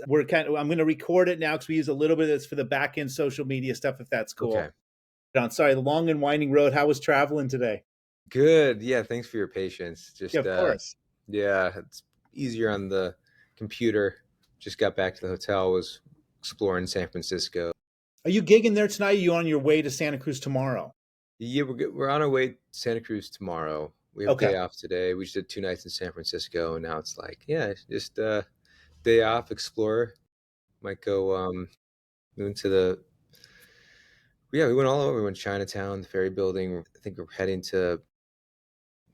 I'm going to record it now because we use a little bit of this for the back end social media stuff, if that's Okay. cool. John, sorry, the long and winding road. How was traveling today? Good. Yeah, thanks for your patience. Yeah, Just of course. yeah, it's easier on the computer. Just got back to the hotel, was exploring San Francisco. Are you gigging there tonight? Are you on your way to Santa Cruz tomorrow? Yeah, we're on our way to Santa Cruz tomorrow. We have a Okay. day off today. We just did 2 nights in San Francisco, and now it's like, yeah, just day off, explore. Might go into the yeah, we went all over. We went to Chinatown, the ferry building. I think we're heading to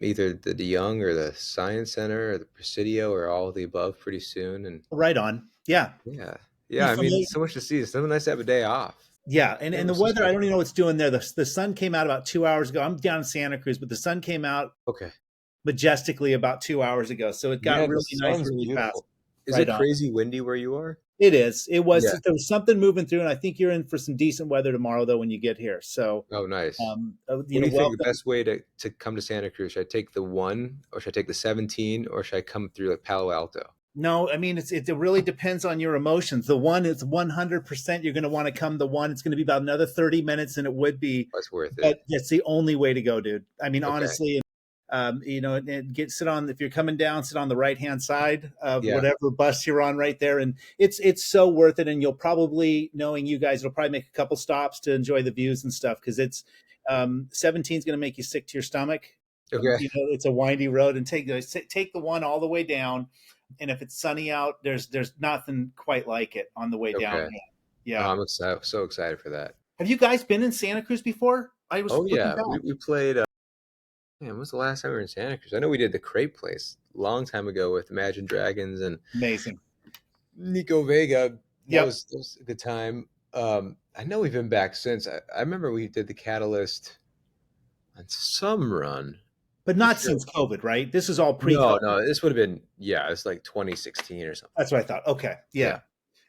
either the Young or the Science Center or the Presidio or all of the above pretty soon. And Right on. Yeah. yeah, You yeah. I mean, familiar? so much to see. It's so nice to have a day off. Yeah, San and the weather, Francisco. I don't even know what's doing there. The sun came out about 2 hours ago. I'm down in Santa Cruz, but the sun came out Okay. majestically about 2 hours ago. So it got Yeah, the really nice sun's really fast. beautiful. Is Right it on. crazy windy where you are? It is. It was. Yeah. There was something moving through, and I think you're in for some decent weather tomorrow, though, when you get here. So, Oh, nice. What do you think the welcome. best way to come to Santa Cruz? Should I take the one, or should I take the 17, or should I come through like Palo Alto? No, I mean it really depends on your emotions. The one is 100% you're going to want to come. The one it's going to be about another 30 minutes than it would be, That's worth it. but it's the only way to go, dude. I mean, Okay. honestly, get sit on if you're coming down, sit on the right hand side of Yeah. whatever bus you're on right there, and it's so worth it. And you'll probably, knowing you guys, will probably make a couple stops to enjoy the views and stuff because it's 17 is going to make you sick to your stomach. Okay. It's a windy road, and take the one all the way down. And if it's sunny out, there's nothing quite like it on the way down. Okay. Oh, Yeah. so excited for that. Have you guys been in Santa Cruz before? I was Oh looking yeah, back. we played. Man, when was the last time we were in Santa Cruz? I know we did the Crepe Place a long time ago with Imagine Dragons and Amazing. Nico Vega. Yep. That was a good time. I know we've been back since. I remember we did the Catalyst on some run But for not sure. since COVID, right? This is all No, pre-COVID. no, this would have been yeah, it's like 2016 or something. That's what I thought. Okay. Yeah. Yeah.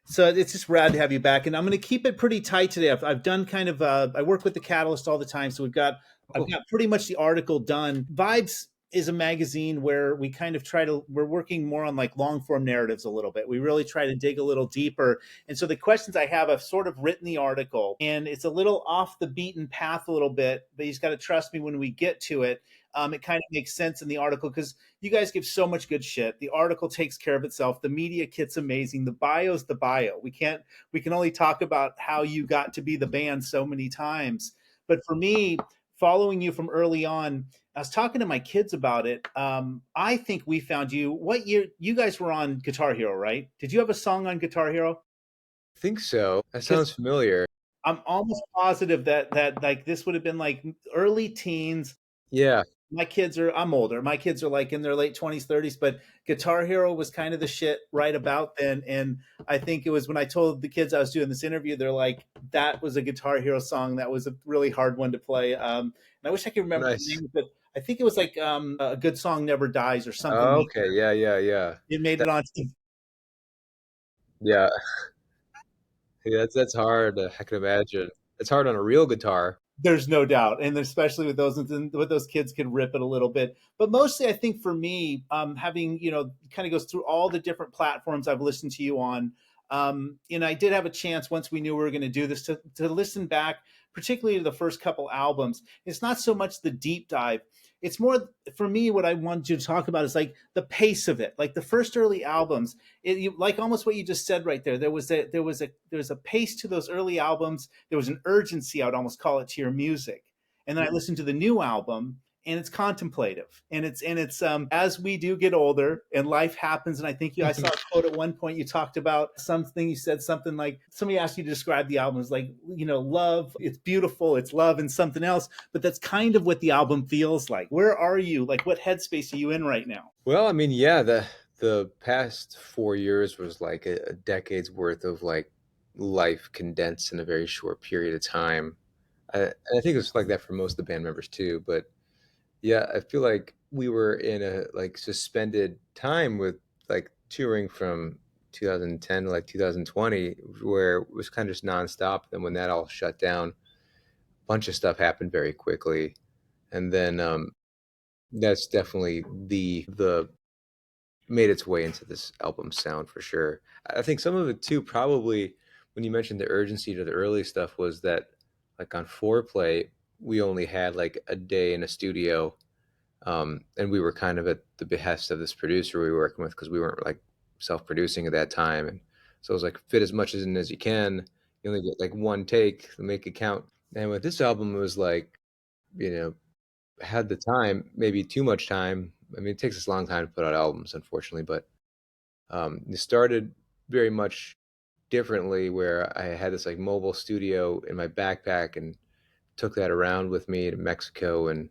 So it's just rad to have you back, and I'm going to keep it pretty tight today. I've done kind of I work with the Catalyst all the time, so I've Cool. got pretty much the article done. Vibes is a magazine where we kind of we're working more on like long form narratives a little bit. We really try to dig a little deeper, and so the questions I have, I've sort of written the article, and it's a little off the beaten path a little bit, but you just got to trust me when we get to it. It kind of makes sense in the article because you guys give so much good shit. The article takes care of itself. The media kit's amazing. The bio's the bio. We can only talk about how you got to be the band so many times. But for me, following you from early on, I was talking to my kids about it. I think we found you. What year? You guys were on Guitar Hero, right? Did you have a song on Guitar Hero? I think so. That Because sounds familiar. I'm almost positive that like this would have been like early teens. Yeah. I'm older. My kids are like in their late 20s, 30s, but Guitar Hero was kind of the shit right about then. And I think it was when I told the kids I was doing this interview, they're like, that was a Guitar Hero song. That was a really hard one to play. And I wish I could remember the Nice. name of it. I think it was like A Good Song Never Dies or something Oh, like okay. that. Yeah, yeah, yeah. It made it That, on. yeah. Yeah, that's hard. I can imagine. It's hard on a real guitar. There's no doubt, and especially with those kids can rip it a little bit. But mostly, I think for me, having kind of goes through all the different platforms I've listened to you on. And I did have a chance once we knew we were going to do this to listen back, particularly to the first couple albums. It's not so much the deep dive; it's more for me. What I wanted you to talk about is like the pace of it. Like the first early albums, like almost what you just said right there. There was a pace to those early albums. There was an urgency, I would almost call it, to your music. And then I listened to the new album, and it's contemplative, and it's as we do get older and life happens. And I saw a quote at one point, you talked about something, you said something like, somebody asked you to describe the album as like, love, it's beautiful, it's love and something else, but that's kind of what the album feels like. Where are you, like what headspace are you in right now? Well, I mean, yeah, the past 4 years was like a decade's worth of like life condensed in a very short period of time. And I think it's like that for most of the band members too. But yeah, I feel like we were in a like suspended time with like touring from 2010 to like 2020, where it was kind of just nonstop. And when that all shut down, a bunch of stuff happened very quickly. And then that's definitely the made its way into this album sound for sure. I think some of it too, probably when you mentioned the urgency to the early stuff, was that like on Foreplay, we only had like a day in a studio, and we were kind of at the behest of this producer we were working with because we weren't like self-producing at that time, and so it was like fit as much in as you can. You only get like one take to make it count. And with this album, it was like, you know, had the time, maybe too much time. I mean, it takes us a long time to put out albums, unfortunately, but it started very much differently, where I had this like mobile studio in my backpack and took that around with me to Mexico and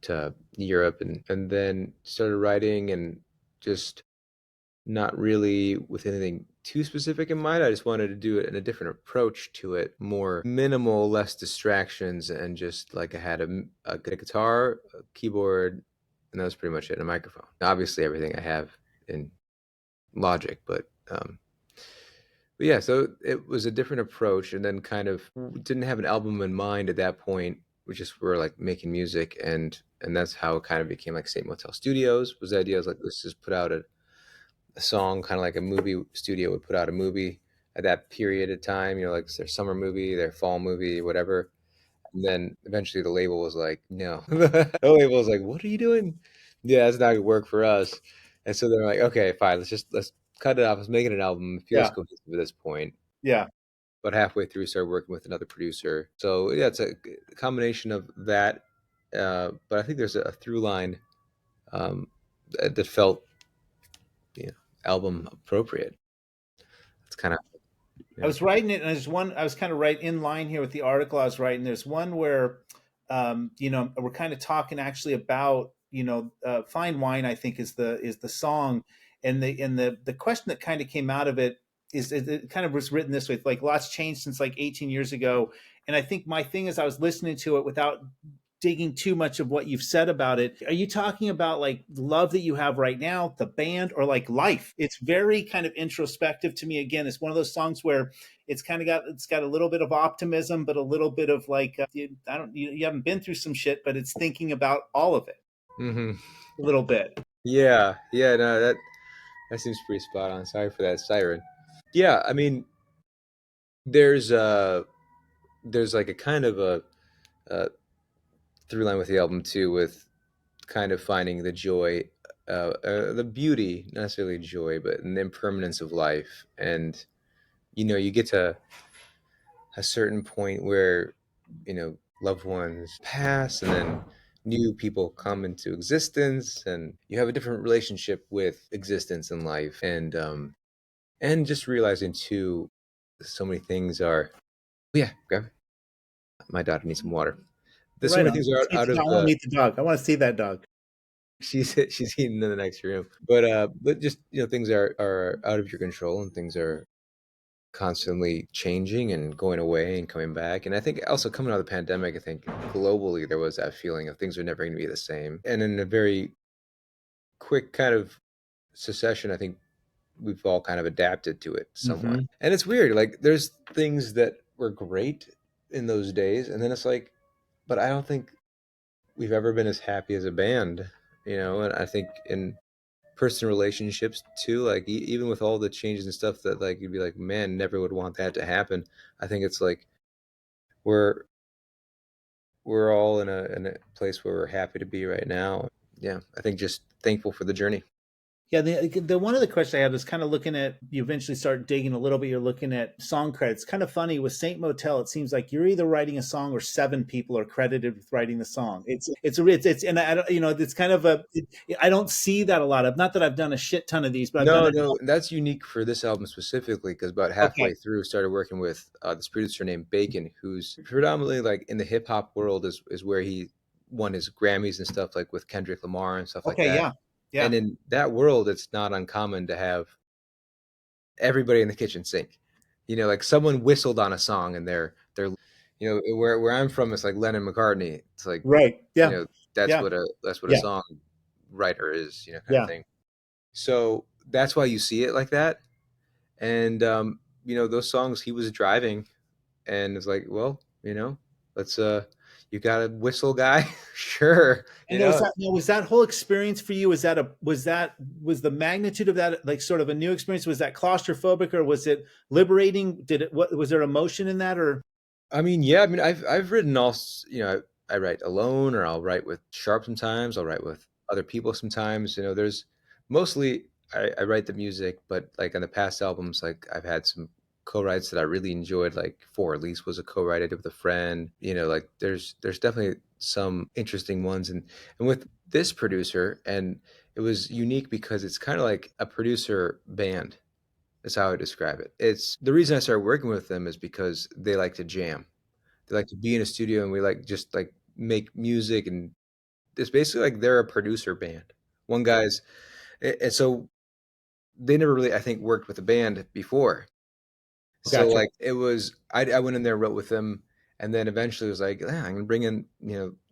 to Europe, and then started writing, and just not really with anything too specific in mind. I just wanted to do it in a different approach to it, more minimal, less distractions, and just like I had a guitar, a keyboard, and that was pretty much it, and a microphone. Obviously, everything I have in Logic, but yeah, so it was a different approach, and then kind of didn't have an album in mind at that point. We just were like making music, and that's how it kind of became like Saint Motel Studios. Was the idea was like, let's just put out a song, kind of like a movie studio would put out a movie at that period of time. You know, like their summer movie, their fall movie, whatever. And then eventually the label was like, no. The label was like, what are you doing? Yeah, that's not gonna work for us. And so they're like, okay, fine, let's cut it off. Let's make it an album. It feels Yeah, cohesive at this point. yeah. But halfway through, started working with another producer. So yeah, it's a combination of that. But I think there's a through line, that felt, you know, album appropriate. It's kind of, I yeah. was writing it, and there's one. I was kind of right in line here with the article I was writing. There's one where, we're kind of talking actually about, fine wine. I think is the song, and the question that kind of came out of it is, it kind of was written this way: like, lots changed since like 18 years ago. And I think my thing is, I was listening to it without digging too much of what you've said about it. Are you talking about like love that you have right now, the band, or like life? It's very kind of introspective to me. Again, it's one of those songs where it's got a little bit of optimism, but a little bit of like, you haven't been through some shit, but it's thinking about all of it Hmm. a little bit. Yeah, yeah, no, that seems pretty spot on. Sorry for that siren. Yeah, I mean, there's there's like a kind of a through line with the album too, with kind of finding the joy, the beauty, not necessarily joy, but in the impermanence of life. And you get to a certain point where loved ones pass, and then new people come into existence, and you have a different relationship with existence and life, and just realizing too, so many things are, yeah, grab it. My daughter needs some water. There's so Right many on. things are out I of want to the, meet the dog. I want to see that dog. she's eating in the next room, but just things are out of your control, and things are constantly changing and going away and coming back. And I think also coming out of the pandemic, I think globally there was that feeling of things are never going to be the same. And in a very quick kind of succession, I think we've all kind of adapted to it somewhat. Hmm. And it's weird. Like there's things that were great in those days, and then it's like, but I don't think we've ever been as happy as a band, And I think in personal relationships too, like even with all the changes and stuff that like you'd be like, man, never would want that to happen. I think it's like we're we're all in a place where we're happy to be right now. Yeah, I think just thankful for the journey. Yeah, the one of the questions I had was kind of looking at, you eventually start digging a little bit. You're looking at song credits. Kind of funny with Saint Motel. It seems like you're either writing a song or seven people are credited with writing the song. And I don't, it's kind of I don't see that a lot of. Not that I've done a shit ton of these, but I've done No, it. no, that's unique for this album specifically because about Okay, halfway through, started working with this producer named Bacon, who's predominantly like in the hip hop world, is where he won his Grammys and stuff, like with Kendrick Lamar and stuff like okay, that. yeah, And yeah, in that world, it's not uncommon to have everybody in the kitchen sink. Like someone whistled on a song, and where I'm from, it's like Lennon McCartney. It's like, right, you yeah, know, that's yeah, what a yeah, song writer is, kind of yeah. thing. So that's why you see it like that. And those songs he was driving, and it's like, well, let's "You got a whistle guy?" "Sure." And was that whole experience for you? Was the magnitude of that like sort of a new experience? Was that claustrophobic or was it liberating? Did it what was there emotion in that or I mean, yeah, I mean, I've written I write alone or I'll write with Sharp sometimes, I'll write with other people sometimes, there's mostly I write the music, but like on the past albums, like I've had some co-writes that I really enjoyed, like For Elise was a co-write I did with a friend, like there's definitely some interesting ones and with this producer, and it was unique because it's kind of like a producer band is how I describe it. It's the reason I started working with them is because they like to jam. They like to be in a studio and we like just like make music and it's basically like they're a producer band. One guy's and so they never really, I think, worked with a band before. So gotcha. like it was I went in there and wrote with them and then eventually it was like, yeah, I'm gonna bring in,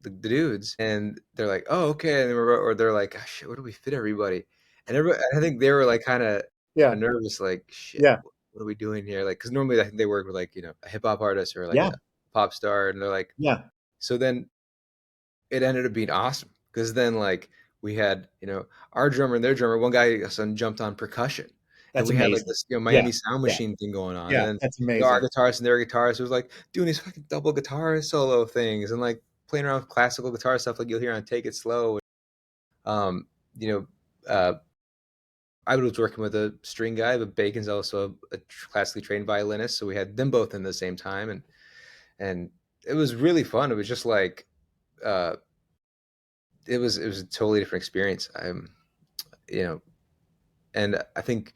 the dudes and they're like, oh, okay. And or they're like, oh, shit, where do we fit everybody? And everybody, I think they were like kind of Yeah. nervous, like, shit, Yeah. what are we doing here? Like, because normally I think they work with like, a hip hop artist or like Yeah. a pop star, and they're like, Yeah. so then it ended up being awesome because then like we had our drummer and their drummer, one guy son jumped on percussion, and That's we had like amazing. this Yeah. Miami Sound Yeah. Machine thing going on, and Yeah. then That's our amazing. guitarist and their guitarist was like doing these fucking double guitar solo things and like playing around with classical guitar stuff like you'll hear on Take It Slow. Um, you know, uh, I was working with a string guy, but Bacon's also a classically trained violinist, so we had them both in the same time, and it was really fun. It was just like uh, it was a totally different experience. You know, and I think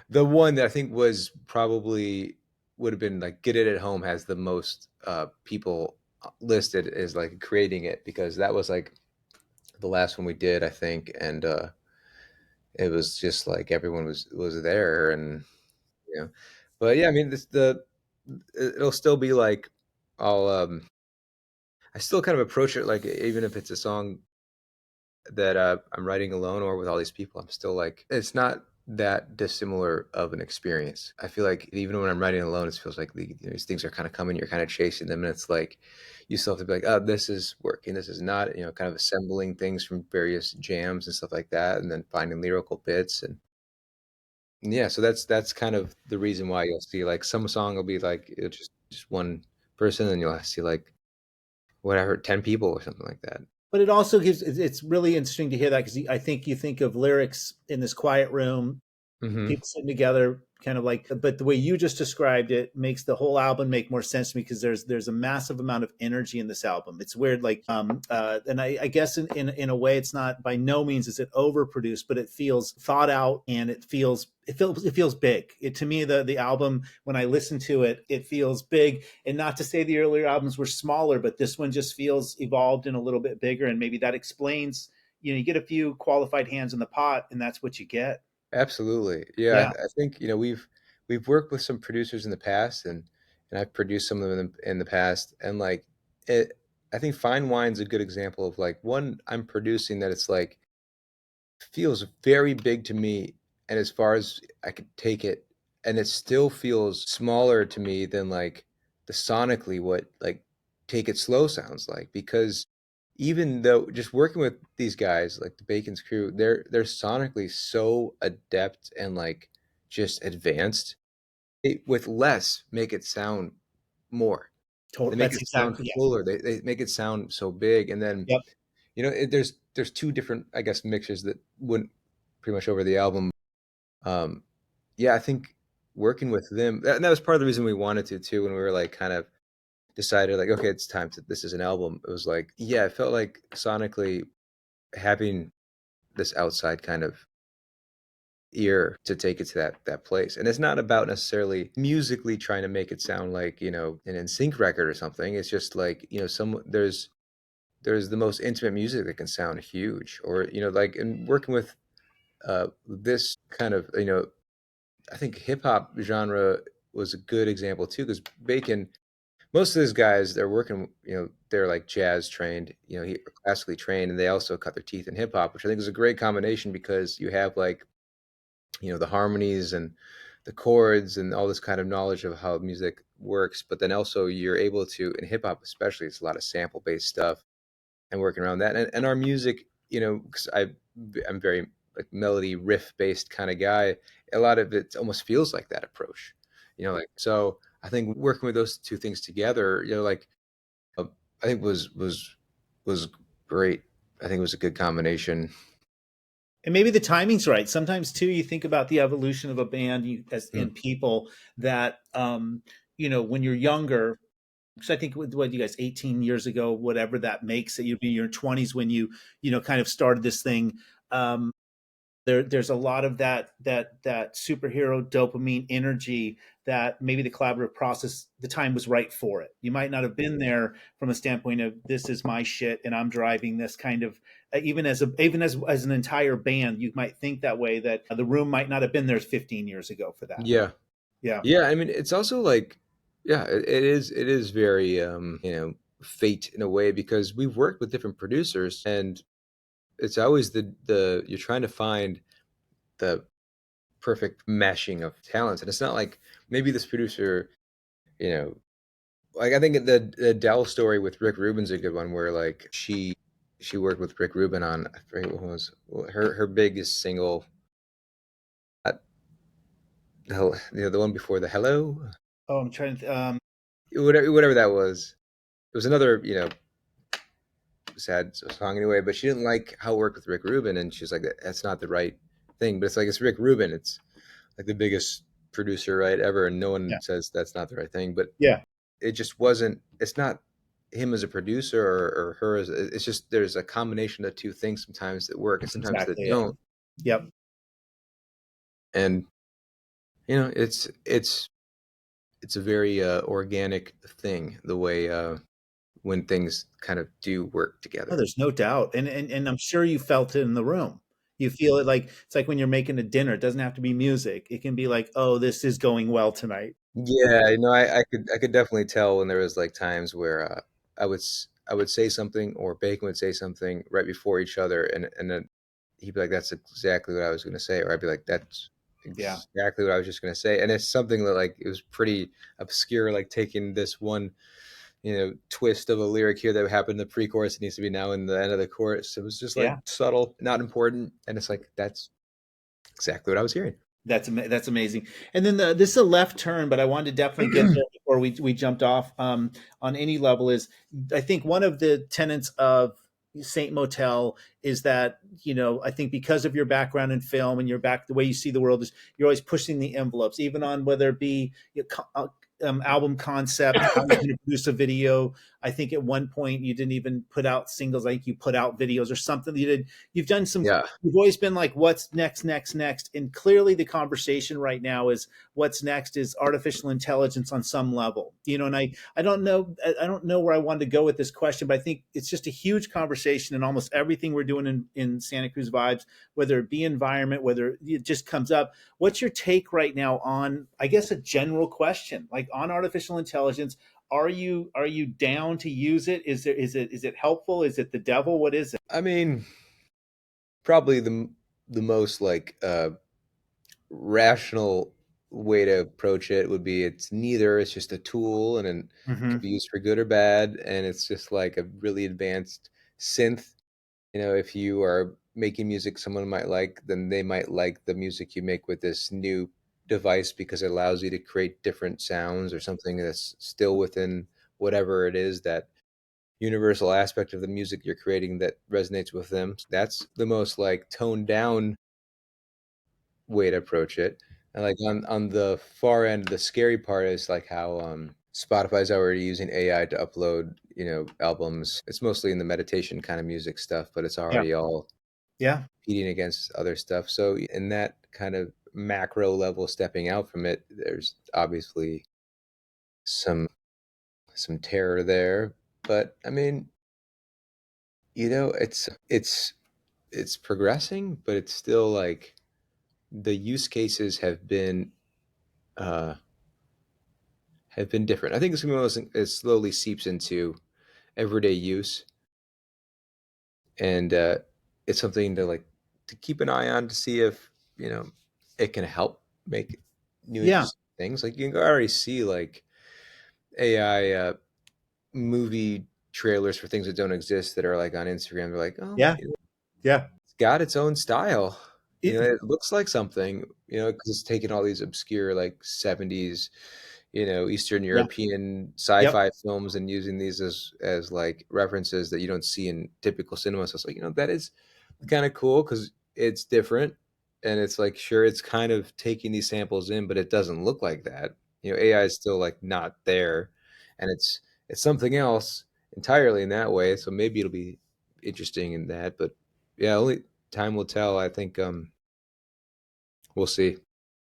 the one that I think was probably would have been like Get It at Home has the most people listed as like creating it because that was like the last one we did, I think, and it was just like everyone was there, and you know, but yeah, I mean, it'll still be like I'll I still kind of approach it like even if it's a song that I'm writing alone or with all these people, I'm still like, it's not that dissimilar of an experience. I feel like even when I'm writing alone, it feels like these things are kind of coming, you're kind of chasing them, and it's like you still have to be like, oh, this is working, this is not, kind of assembling things from various jams and stuff like that, and then finding lyrical bits and yeah. So that's kind of the reason why you'll see like some song will be like it's just one person, and you'll see like whatever 10 people or something like that. But it also it's really interesting to hear that because I think you think of lyrics in this quiet room, Hmm. people sitting together kind of like, but the way you just described it makes the whole album make more sense to me because there's a massive amount of energy in this album. It's weird, like and I guess in a way it's not, by no means is it overproduced, but it feels thought out and it feels big. To me, the album, when I listen to it, it feels big. And not to say the earlier albums were smaller, but this one just feels evolved and a little bit bigger, and maybe that explains, you get a few qualified hands in the pot and that's what you get. Absolutely. Yeah, Yeah. I think, we've worked with some producers in the past and I've produced some of them in the past and like it I think Fine Wine's a good example of like one I'm producing that it's like feels very big to me and as far as I could take it and it still feels smaller to me than like the sonically what like Take It Slow sounds like because even though just working with these guys like the Bacon's crew, they're sonically so adept and like just advanced. They, with less make it sound more. They Total. make That's it sound exactly, yeah. fuller. They make it sound so big and then Yep. there's two different, I guess, mixers that went pretty much over the album. Um, yeah, I think working with them, and that was part of the reason we wanted to too. When we were like kind of decided, like, okay, it's time to this is an album. It was like, yeah, it felt like sonically having this outside kind of ear to take it to that place. And it's not about necessarily musically trying to make it sound like an in sync record or something. It's just like some there's the most intimate music that can sound huge, or like in working with this kind of I think hip hop genre was a good example too because Bacon, most of those guys they're working they're like jazz trained, he classically trained, and they also cut their teeth in hip hop, which I think is a great combination because you have like the harmonies and the chords and all this kind of knowledge of how music works, but then also you're able to, in hip hop especially, it's a lot of sample based stuff and working around that. And our music, because I'm very like melody riff based kind of guy. A lot of it almost feels like that approach, like so. I think working with those two things together, like uh, I think was great. I think it was a good combination. And maybe the timing's right. Sometimes too, you think about the evolution of a band as Mm. in people that when you're younger, because I think what you guys 18 years ago, whatever that makes it, you'd be in your 20s when you kind of started this thing. There's a lot of that superhero dopamine energy that maybe the collaborative process, the time was right for it. You might not have been there from a standpoint of this is my shit and I'm driving this kind of even as an entire band, you might think that way, that the room might not have been there 15 years ago for that. Yeah, Yeah, yeah. I mean, it's also like, yeah, it is. It is very, fate in a way because we've worked with different producers, and it's always the you're trying to find the perfect meshing of talents, and it's not like maybe this producer, you know, like I think the Dell story with Rick Rubin's a good one where like she worked with Rick Rubin on I forget what was her biggest single, uh, the one before the Hello, oh, I'm trying to whatever that was. It was another sad song anyway, but she didn't like how it worked with Rick Rubin, and she's like, that's not the right thing. But it's like it's Rick Rubin. It's like the biggest producer right ever, and no one yeah, says that's not the right thing. But yeah, it just wasn't. It's not him as a producer or her as it's just there's a combination of two things sometimes that work and that's sometimes that exactly it. don't. Yep. And it's a very organic thing the way when things kind of do work Oh, together. there's no doubt, and I'm sure you felt it in the room. You feel it, like it's like when you're making a dinner. It doesn't have to be music. It can be like, oh, this is going well tonight. Yeah, I could definitely tell when there was like times where I would say something or Bacon would say something right before each other, and then he'd be like, "That's exactly what I was going to say," or I'd be like, "That's Yeah, exactly what I was just going to say," and it's something that like it was pretty obscure, like taking this one twist of a lyric here that happened in the pre-chorus. It needs to be now in the end of the chorus. It was just like yeah. subtle, not important, and it's like that's exactly what I was hearing. That's amazing. And then this is a left turn, but I wanted to definitely get there before we jumped off on any level. Is I think one of the tenets of Saint Motel is that I think because of your background in film and the way you see the world is you're always pushing the envelopes, even on whether it be album concept, how you're going to produce a video. I think at one point you didn't even put out singles; like you put out videos or something. You did. You've done some. Yeah, You've always been like, what's next, next, next? And clearly the conversation right now is what's next is artificial intelligence on some level. And I don't know where I wanted to go with this question, but I think it's just a huge conversation in almost everything we're doing in Santa Cruz Vibes, whether it be environment, whether it just comes up. What's your take right now on, I guess, a general question, like on artificial intelligence? Are you down to use it? Is it helpful? Is it the devil? What is it? I mean, probably the most like rational way to approach it would be it's neither. It's just a tool, and it can Hmm. be used for good or bad, and it's just like a really advanced synth. If you are making music someone might like, then they might like the music you make with this new device because it allows you to create different sounds or something that's still within whatever it is that universal aspect of the music you're creating that resonates with them. That's the most like toned down way to approach it. And like on the far end, the scary part is like how Spotify's already using AI to upload, albums. It's mostly in the meditation kind of music stuff, but it's Yeah, already all yeah. competing against other stuff. So in that kind of macro level, stepping out from it, there's obviously some some terror there. But I mean, it's progressing, but it's still like the use cases uh have been different. I think it's gonna be it slowly seeps into everyday use, and it's something to like to keep an eye on to see if it can help make new Yeah. interesting things. Like you can already see like AI movie trailers for things that don't exist that are like on Instagram. They're like, oh, Yeah. Yeah. it's got its own style. It, It looks like something, because it's taken all these obscure like 70s, Eastern yeah. European Yep. sci-fi films and using these as like references that you don't see in typical cinema. So it's like, that is kind of cool because it's different. And it's like, sure, it's kind of taking these samples in, but it doesn't look like that. AI is still like not there, and it's something else entirely in that way. So maybe it'll be interesting in that, but yeah, only time will tell. I think we'll see.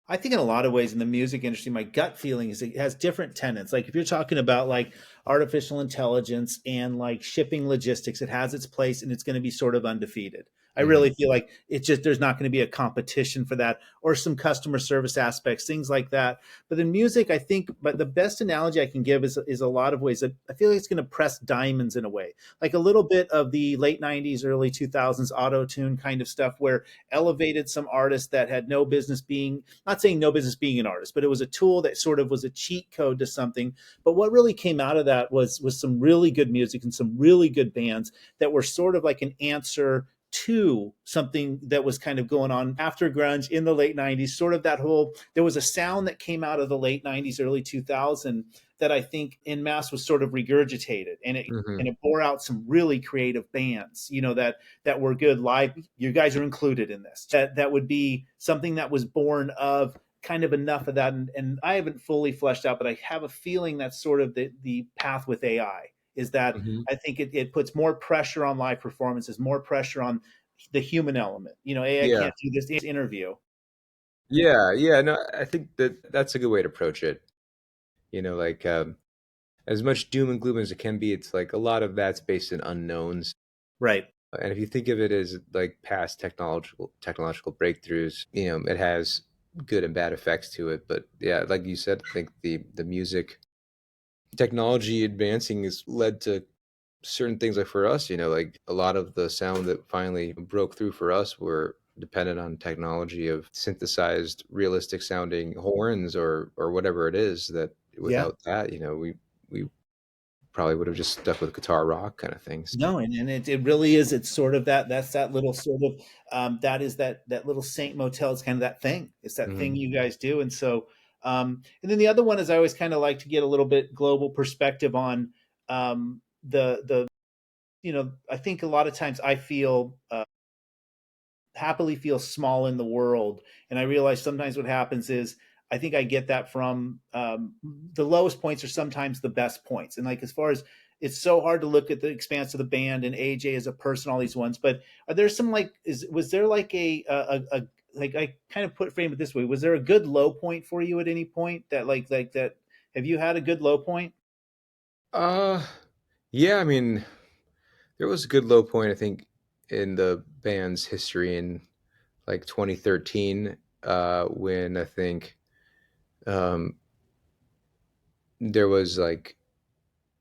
I think in a lot of ways in the music industry, my gut feeling is it has different tenets. Like if you're talking about like artificial intelligence and like shipping logistics, it has its place and it's going to be sort of undefeated. I Hmm. really feel like it's just there's not going to be a competition for that or some customer service aspects, things like that. But in music, I think, but the best analogy I can give is a lot of ways that I feel like it's going to press diamonds in a way, like a little bit of the late 90s, early 2000s auto tune kind of stuff where elevated some artists that had no business being, not saying no business being an artist, but it was a tool that sort of was a cheat code to something. But what really came out of that was some really good music and some really good bands that were sort of like an answer to something that was kind of going on after grunge in the late 90s, sort of that whole, there was a sound that came out of the late 90s, early 2000 that I think in mass was sort of regurgitated, and Hmm. it bore out some really creative bands, that were good live. You guys are included in this. That would be something that was born of kind of enough of that. And I haven't fully fleshed out, but I have a feeling that's sort of the path with AI is that Hmm. I think it puts more pressure on live performances, more pressure on the human element. AI Yeah. can't do this interview. Yeah. Yeah. No, I think that's a good way to approach it. Like as much doom and gloom as it can be, it's like a lot of that's based in unknowns. Right. And if you think of it as like past technological breakthroughs, it has good and bad effects to it. But yeah, like you said, I think the music technology advancing has led to certain things. Like for us, like a lot of the sound that finally broke through for us were dependent on technology of synthesized realistic sounding horns or whatever it is, that Yeah. without that, we probably would have just stuck with guitar rock kind of things. No, and it really is. It's sort of that's that little sort of that is that little Saint Motel. It's kind of that thing. It's that thing Hmm. you guys do. And so and then the other one is I always kind of like to get a little bit global perspective on the I think a lot of times I feel happily feel small in the world. And I realize sometimes what happens is I think I get that from the lowest points are sometimes the best points. And like as far as it's so hard to look at the expanse of the band and AJ as a person, all these ones. But are there some like was there like a like I kind of frame it this way? Was there a good low point for you at any point that like that? Have you had a good low point? Uh, yeah, I mean, there was a good low point, I think, in the band's history in like 2013, when I think um, there was like,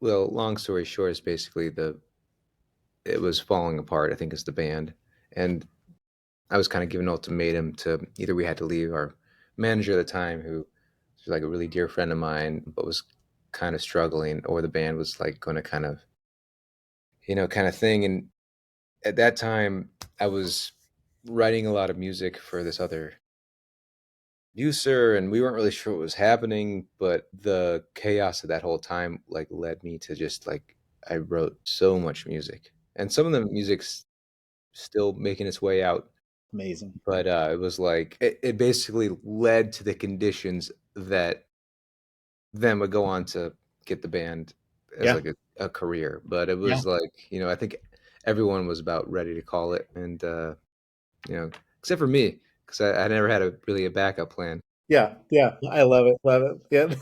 well, long story short, is basically it was falling apart. I think is the band, and I was kind of given an ultimatum to either we had to leave. Our manager at the time, who was like a really dear friend of mine, but was kind of struggling, or the band was like going to kind of thing. And at that time, I was writing a lot of music for this other producer, and we weren't really sure what was happening. But the chaos of that whole time like led me to just like I wrote so much music, and some of the music's still making its way out. Amazing. But it was like it basically led to the conditions that then would go on to get the band as Yeah. like a career. But it Yeah. was like, I think everyone was about ready to call it, and except for me, because I never had really a backup plan. Yeah, yeah, I love it, love it. Yeah,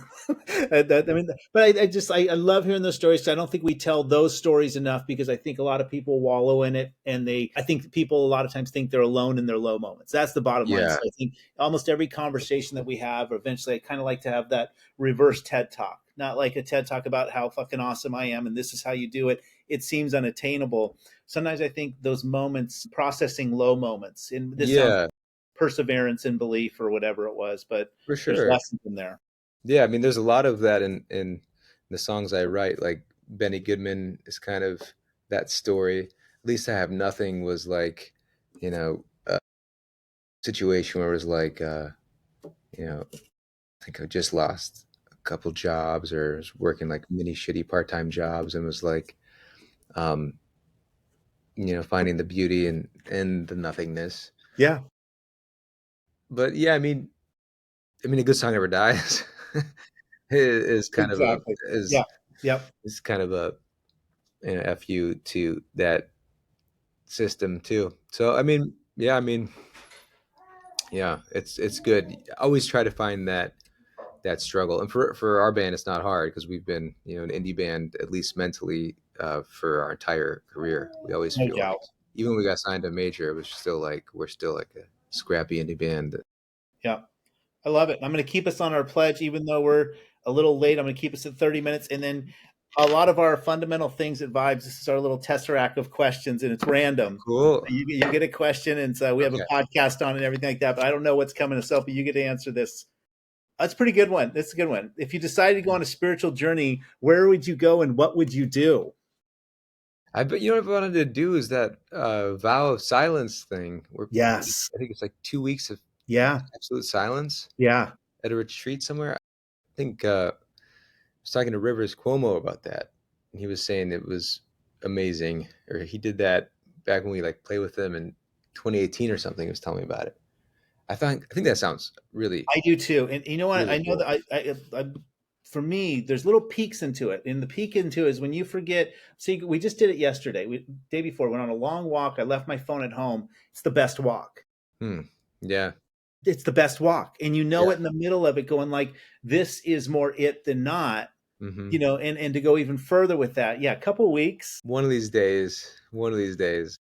I mean, but I just I love hearing those stories. I don't think we tell those stories enough because I think a lot of people wallow in it, and I think people a lot of times think they're alone in their low moments. That's the bottom line. Yeah, So I think almost every conversation that we have, or eventually, I kind of like to have that reverse TED talk, not like a TED talk about how fucking awesome I am and this is how you do it. It seems unattainable. Sometimes I think those moments, processing low moments, and this sounds yeah, perseverance and belief or whatever it was. But For there's sure. lessons in there. Yeah, I mean, there's a lot of that in the songs I write. Like Benny Goodman is kind of that story. At least I have nothing was like, a situation where it was like, I think I just lost a couple jobs or was working like mini shitty part-time jobs and was like, um, finding the beauty in the nothingness. Yeah, But yeah, I mean, a good song never dies. is kind of a exactly. is Yeah, yep, is kind of a fu to that system too. So I mean, yeah, yeah, it's good. I always try to find that struggle, and for our band, it's not hard because we've been an indie band at least mentally for our entire career. We always no feel like doubt. even when we got signed to major, it was still like we're still like a scrappy indie band. Yeah. I love it. I'm going to keep us on our pledge, even though we're a little late. I'm going to keep us at 30 minutes. And then a lot of our fundamental things at Vibes, this is our little tesseract of questions, and it's random. Cool. You get a question, and so we have a Okay. podcast on and everything like that. But I don't know what's coming to self, but you get to answer this. That's a pretty good one. That's a good one. If you decided to go on a spiritual journey, where would you go and what would you do? I bet you know what I wanted to do is that vow of silence thing. Where Yes. I think it's like 2 weeks of Yeah. absolute silence Yeah. at a retreat somewhere. I think I was talking to Rivers Cuomo about that, and he was saying it was amazing. Or he did that back when we like played with him in 2018 or something. He was telling me about it. I think that sounds really I do too. And you know what? really I know cool. that I for me, there's little peaks into it. And the peak into it is when you forget. See, we just did it yesterday. Day before, went on a long walk. I left my phone at home. It's the best walk. Hmm. Yeah. It's the best walk. And you know Yeah. it in the middle of it, going like, this is more it than not, Hmm. and to go even further with that. Yeah, a couple weeks. One of these days. One of these days.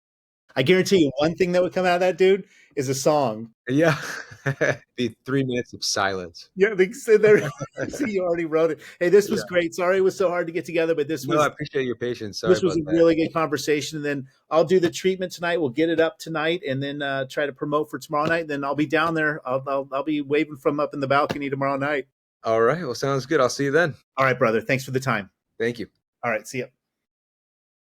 I guarantee you one thing that would come out of that dude is a song. Yeah. Be 3 minutes of silence. Yeah, they said there. See, you already wrote it. Hey, this was Yeah. great. Sorry it was so hard to get together, but this No, I was appreciate your patience. Sorry this was about a that. really good conversation. And then I'll do the treatment tonight. We'll get it up tonight, and then try to promote for tomorrow night. And then I'll be down there. I'll be waving from up in the balcony tomorrow night. All right. Well, sounds good. I'll see you then. All right, brother. Thanks for the time. Thank you. All right, see ya.